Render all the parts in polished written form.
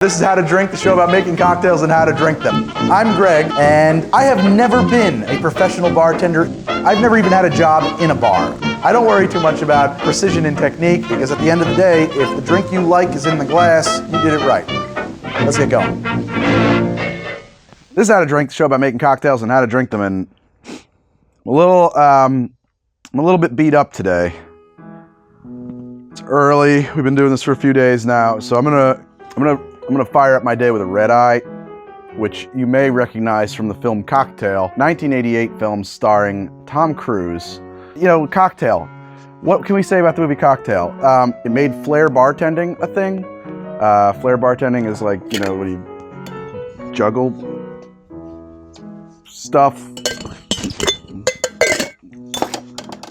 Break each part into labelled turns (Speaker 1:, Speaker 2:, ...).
Speaker 1: This is How to Drink, the show about making cocktails and how to drink them. I'm Greg, and I have never been a professional bartender. I've never even had a job in a bar. I don't worry too much about precision and technique, because at the end of the day, if the drink you like is in the glass, you did it right. Let's get going. This is How to Drink, the show about making cocktails and how to drink them, and I'm a little bit beat up today. It's early. We've been doing this for a few days now, so I'm gonna fire up my day with a red eye, which you may recognize from the film Cocktail, 1988 film starring Tom Cruise. You know, Cocktail. What can we say about the movie Cocktail? It made flair bartending a thing. Flair bartending is like, you know, when you juggle stuff,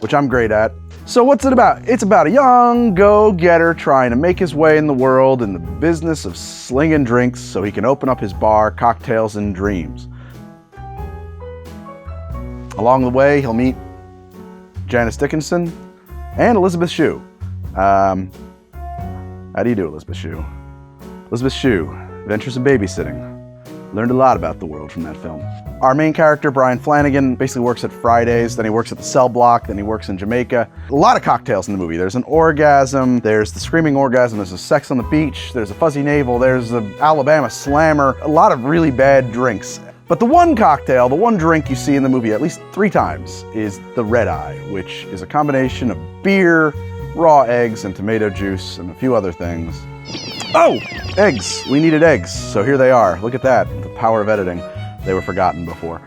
Speaker 1: which I'm great at. So what's it about? It's about a young go-getter trying to make his way in the world in the business of slinging drinks so he can open up his bar, Cocktails and Dreams. Along the way, he'll meet Janice Dickinson and Elizabeth Shue. How do you do, Elizabeth Shue? Elizabeth Shue, Adventures in Babysitting. Learned a lot about the world from that film. Our main character, Brian Flanagan, basically works at Fridays, then he works at the Cell Block, then he works in Jamaica. A lot of cocktails in the movie. There's an orgasm, there's the screaming orgasm, there's a sex on the beach, there's a fuzzy navel, there's the Alabama slammer, a lot of really bad drinks. But the one cocktail, the one drink you see in the movie at least 3 times is the red eye, which is a combination of beer, raw eggs, and tomato juice, and a few other things. Oh, eggs. We needed eggs, so here they are. Look at that, the power of editing. They were forgotten before.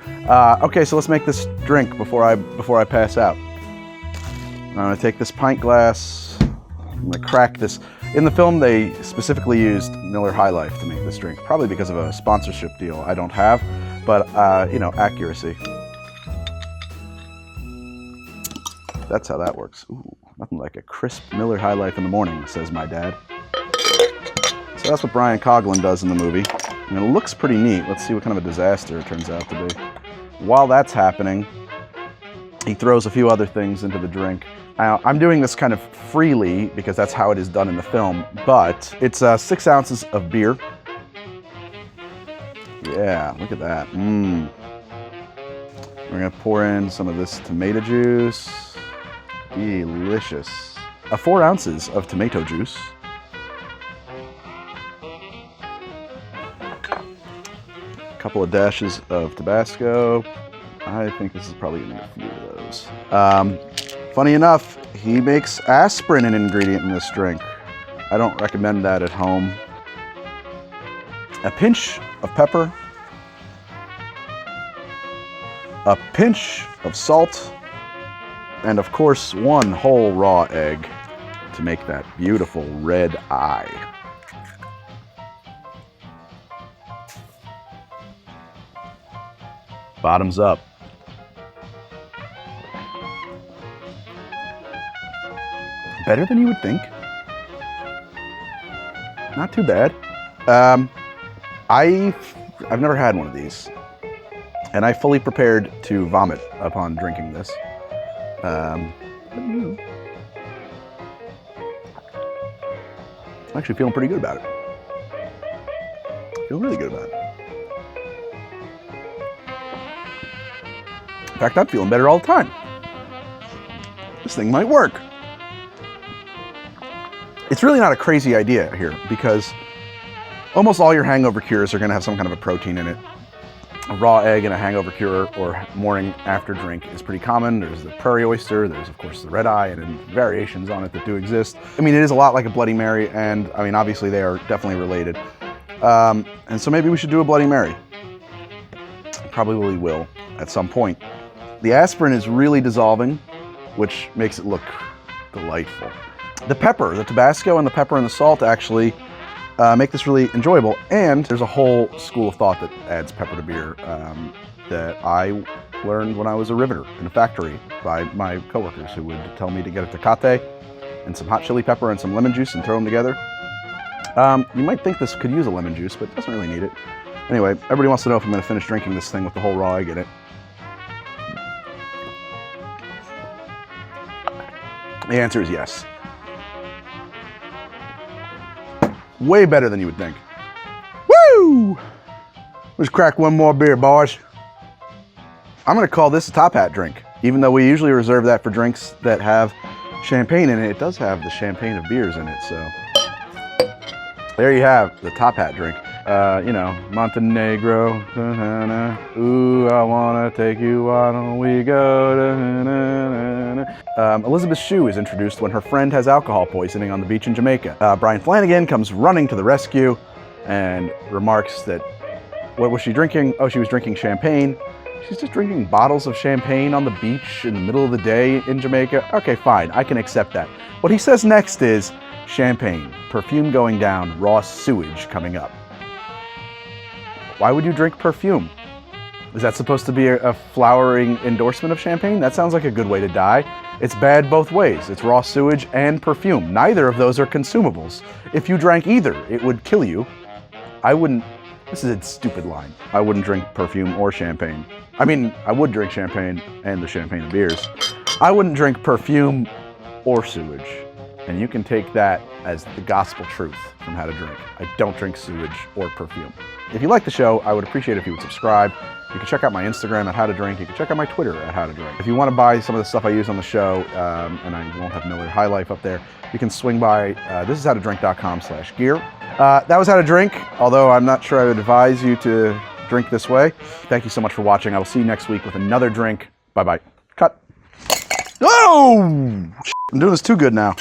Speaker 1: Okay, so let's make this drink before I pass out. I'm gonna take this pint glass. I'm gonna crack this. In the film, they specifically used Miller High Life to make this drink, probably because of a sponsorship deal I don't have, but you know, accuracy. That's how that works. Ooh, nothing like a crisp Miller High Life in the morning, says my dad. So that's what Brian Coughlin does in the movie. And it looks pretty neat. Let's see what kind of a disaster it turns out to be. While that's happening, he throws a few other things into the drink. Now, I'm doing this kind of freely because that's how it is done in the film, but it's 6 ounces of beer. Yeah, look at that. We're gonna pour in some of this tomato juice. Delicious. 4 ounces of tomato juice. Couple of dashes of Tabasco. I think this is probably gonna be a few of those. Funny enough, he makes aspirin an ingredient in this drink. I don't recommend that at home. A pinch of pepper. A pinch of salt. And of course, 1 whole raw egg to make that beautiful red eye. Bottoms up. Better than you would think. Not too bad. I've never had one of these, and I fully prepared to vomit upon drinking this. I'm actually feeling pretty good about it. Feel really good about it. In fact, I'm feeling better all the time. This thing might work. It's really not a crazy idea here because almost all your hangover cures are going to have some kind of a protein in it. A raw egg in a hangover cure or morning after drink is pretty common. There's the prairie oyster, there's of course the red eye, and variations on it that do exist. I mean, it is a lot like a Bloody Mary, and I mean, obviously they are definitely related. And so maybe we should do a Bloody Mary. Probably will at some point. The aspirin is really dissolving, which makes it look delightful. The pepper, the Tabasco and the pepper and the salt actually make this really enjoyable. And there's a whole school of thought that adds pepper to beer that I learned when I was a riveter in a factory by my coworkers who would tell me to get a tecate and some hot chili pepper and some lemon juice and throw them together. You might think this could use a lemon juice, but it doesn't really need it. Anyway, everybody wants to know if I'm going to finish drinking this thing with the whole raw egg in it. The answer is yes. Way better than you would think. Woo! Let's crack one more beer, boys. I'm gonna call this a top hat drink. Even though we usually reserve that for drinks that have champagne in it, it does have the champagne of beers in it, so. There you have the top hat drink. You know, Montenegro. Ooh, I wanna take you, why don't we go? Elizabeth Shue is introduced when her friend has alcohol poisoning on the beach in Jamaica. Brian Flanagan comes running to the rescue and remarks that, what was she drinking? Oh, she was drinking champagne. She's just drinking bottles of champagne on the beach in the middle of the day in Jamaica. Okay, fine, I can accept that. What he says next is champagne, perfume going down, raw sewage coming up. Why would you drink perfume? Is that supposed to be a flowering endorsement of champagne? That sounds like a good way to die. It's bad both ways. It's raw sewage and perfume. Neither of those are consumables. If you drank either, it would kill you. I wouldn't. This is a stupid line. I wouldn't drink perfume or champagne. I mean, I would drink champagne and the champagne of beers. I wouldn't drink perfume or sewage. And you can take that as the gospel truth from How to Drink. I don't drink sewage or perfume. If you like the show, I would appreciate it if you would subscribe. You can check out my Instagram at How to Drink. You can check out my Twitter at How to Drink. If you want to buy some of the stuff I use on the show, and I won't have Miller High Life up there, you can swing by thisishowtodrink.com/gear. That was How to Drink, although I'm not sure I would advise you to drink this way. Thank you so much for watching. I will see you next week with another drink. Bye-bye. Cut. Oh! I'm doing this too good now.